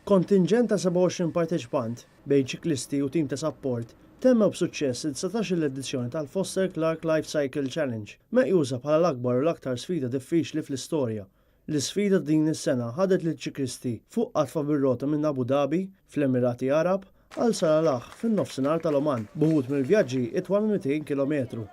Kontinġent ta' 27 parteċipant bejn ċiklisti u tim ta' sapport temmew b'suċċess il-19 l-edizzjoni tal-Foster Clark LifeCycle Challenge, meqjusa bħala l-akbar u l-aktar sfida diffiċli fl-istorja. L-sfida din is-sena ħadet lill-ċiklisti fuq qatfa bir-rota minn Abu Dhabi fl-Emirati Arab għal Salalah fin-nofsinhar tal-Oman, buħud mill-vjaġġi itwal 200 km.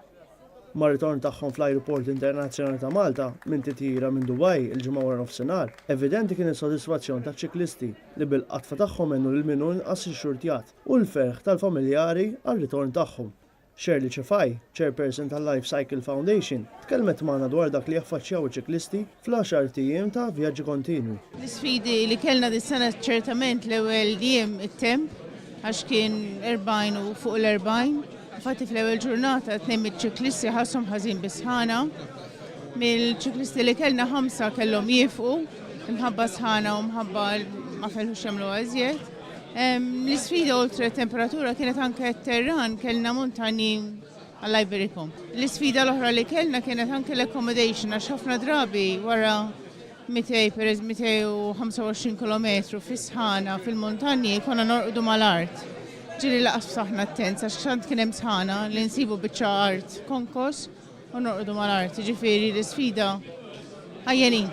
Mar-ritorn tagħhom fl-Ajruport Internazzjonali ta' Malta minn titjira minn Dubai il-ġimgħa wara nofsinhar, evidenti kien is-sodisfazzjon taċ-ċiklisti li bil-qatfa tagħhom għennu lil minnu inqas ix-xurtjat u l-ferħ tal-familjari għar-ritorn tagħhom. Shirley Chefaj, chairperson tal-LifeCycle Foundation, tkellmet magħna dwar dak li jaffaċċjaw iċ-ċiklisti fl-10 tiem ta' vjaġġi kontinwi. L-isfidi li kellna dis-sena ċertament l-ewwel diem it-temp għax kien 40 u fuq l-40. Fatti fl-ewwel ġurnata tnejn mill-ċiklisti ħasshom ħażin bisħana. Mill-ċiklisti li kellna 5 kellhom jifqu imħabba sħana u mħabba ma felħux jagħmlu għażjed. L-isfida oltre temperatura kienet anke t-terran kellna montani Alla jbarikom. L-isfida l-oħra li kellna kienet anke l-accommodation għax ħafna drabi wara 225 km fis-sħana fil-montanji konna norqdu mal-art. Ġiri laqas saħna t-tent, għax xant kien hemm sħana li nsibu biċċa art konkos u norqdu mal-art. Ġifieri l-isfida ħajjenin.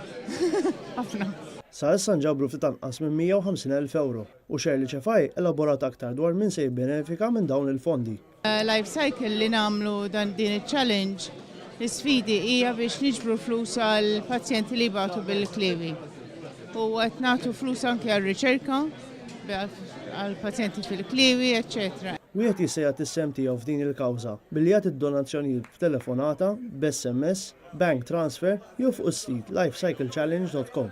Ħafna. Sa issa nġabru ftit anqas minn 150,000 euro u Shirley Chefaj elaborat aktar dwar min se jibbenefika minn dawn il-fondi. LifeCycle li nagħmlu dan din il-challenge l-isfidi hija biex niġbru flus għal pazjenti li jbagħtu bil-klievi. U qed nagħtu flus anke għar-riċerka għal pazjenti fil-klievi, eccetera. Wieħed jista' is-sem tiegħu f'din il-kawża billi jagħti d-donazzjonijiet b'telefonata, b'SMS, bank transfer jew fuq is-sit lifecyclechallenge.com.